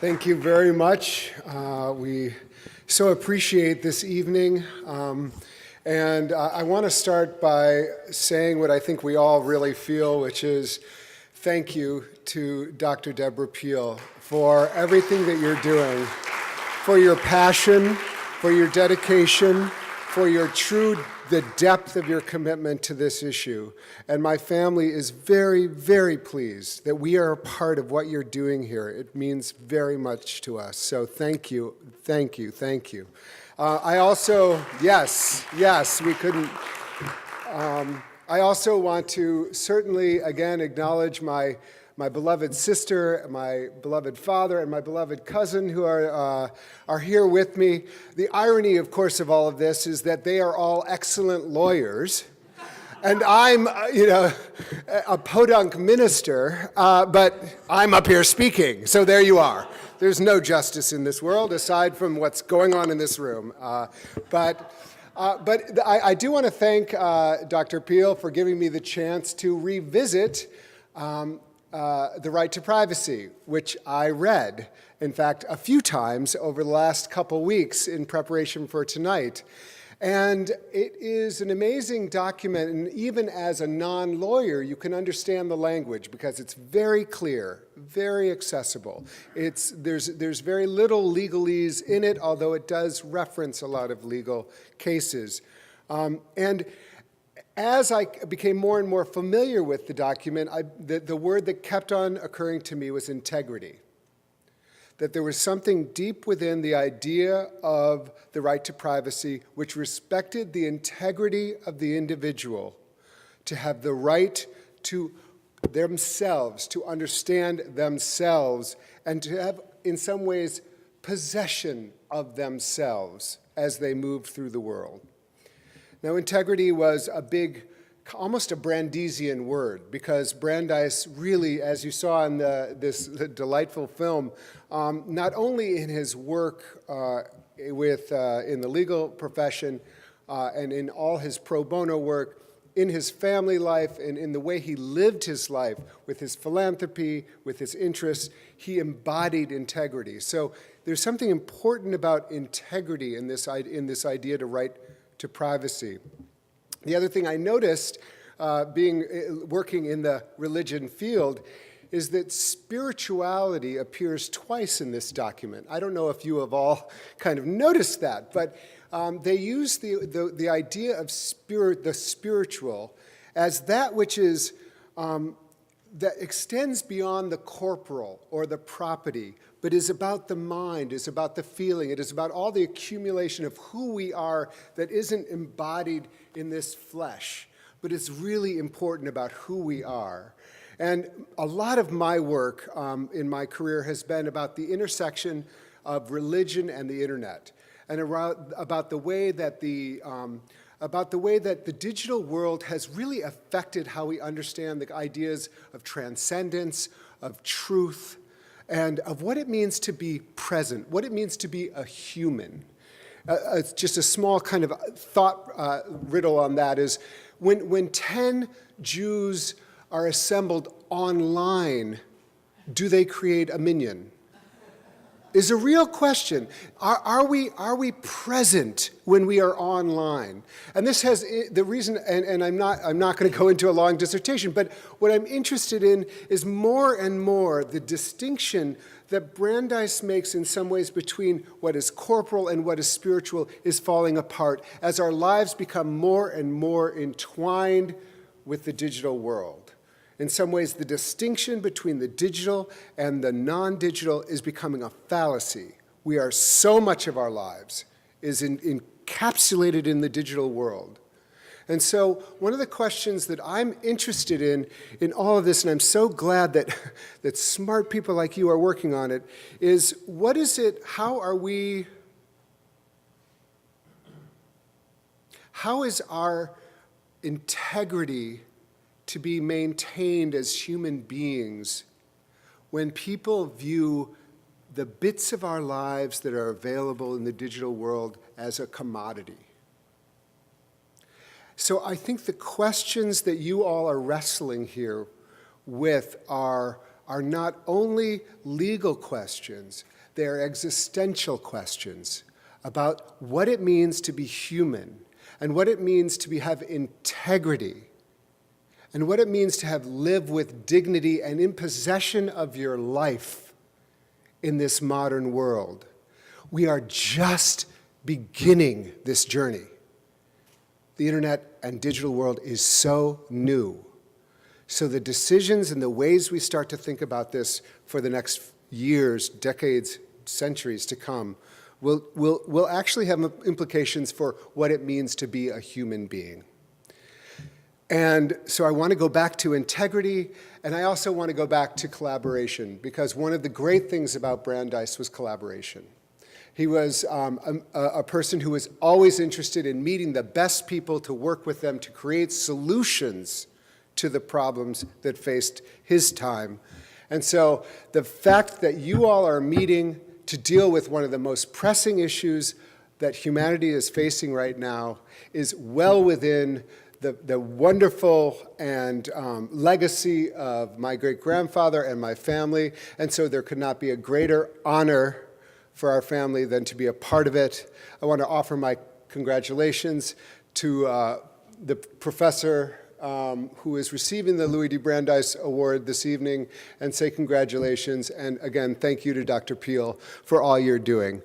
Thank you very much. We so appreciate this evening. And I want to start by saying what I think we all really feel, which is thank you to Dr. Deborah Peel for everything that you're doing, for your passion, for your dedication, for the depth of your commitment to this issue. And my family is very, very pleased that we are a part of what you're doing here. It means very much to us. So thank you, thank you, thank you. I also, yes, we couldn't. I also want to certainly, again, acknowledge my beloved sister, my beloved father, and my beloved cousin who are here with me. The irony, of course, of all of this is that they are all excellent lawyers, and I'm, a podunk minister, but I'm up here speaking, so there you are. There's no justice in this world aside from what's going on in this room. But I do want to thank Dr. Peel for giving me the chance to revisit The Right to Privacy, which I read, in fact, a few times over the last couple weeks in preparation for tonight. And it is an amazing document, and even as a non-lawyer, you can understand the language because it's very clear, very accessible. There's very little legalese in it, although it does reference a lot of legal cases. And as I became more and more familiar with the document, the word that kept on occurring to me was integrity. That there was something deep within the idea of the right to privacy which respected the integrity of the individual to have the right to themselves, to understand themselves, and to have, in some ways, possession of themselves as they move through the world. Now, integrity was almost a Brandeisian word, because Brandeis really, as you saw in this delightful film, not only in his work in the legal profession and in all his pro bono work, in his family life and in the way he lived his life, with his philanthropy, with his interests, he embodied integrity. So there's something important about integrity in this idea to right to privacy. The other thing I noticed, working in the religion field, is that spirituality appears twice in this document. I don't know if you have all kind of noticed that, but they use the idea of the spiritual as that which is that extends beyond the corporal or the property, but is about the mind, is about the feeling. It is about all the accumulation of who we are that isn't embodied in this flesh, but it's really important about who we are. And a lot of my work in my career has been about the intersection of religion and the internet, and about the way that the digital world has really affected how we understand the ideas of transcendence, of truth, and of what it means to be present, what it means to be a human. It's just a small kind of thought riddle on that is when 10 Jews are assembled online, do they create a minyan? Is a real question. Are we present when we are online? And this has the reason, and I'm not going to go into a long dissertation, but what I'm interested in is more and more the distinction that Brandeis makes in some ways between what is corporal and what is spiritual is falling apart as our lives become more and more entwined with the digital world. In some ways, the distinction between the digital and the non-digital is becoming a fallacy. So much of our lives is encapsulated in the digital world. And so one of the questions that I'm interested in all of this, and I'm so glad that smart people like you are working on it, is how is our integrity to be maintained as human beings when people view the bits of our lives that are available in the digital world as a commodity? So I think the questions that you all are wrestling here with are are not only legal questions, they are existential questions about what it means to be human and what it means to have integrity and what it means to live with dignity and in possession of your life in this modern world. We are just beginning this journey. The internet and digital world is so new. So the decisions and the ways we start to think about this for the next years, decades, centuries to come will actually have implications for what it means to be a human being. And so I want to go back to integrity, and I also want to go back to collaboration, because one of the great things about Brandeis was collaboration. He was a person who was always interested in meeting the best people to work with them to create solutions to the problems that faced his time. And so the fact that you all are meeting to deal with one of the most pressing issues that humanity is facing right now is well within the wonderful and legacy of my great-grandfather and my family. And so there could not be a greater honor for our family than to be a part of it. I want to offer my congratulations to the professor who is receiving the Louis D. Brandeis Award this evening, and say congratulations. And again, thank you to Dr. Peel for all you're doing.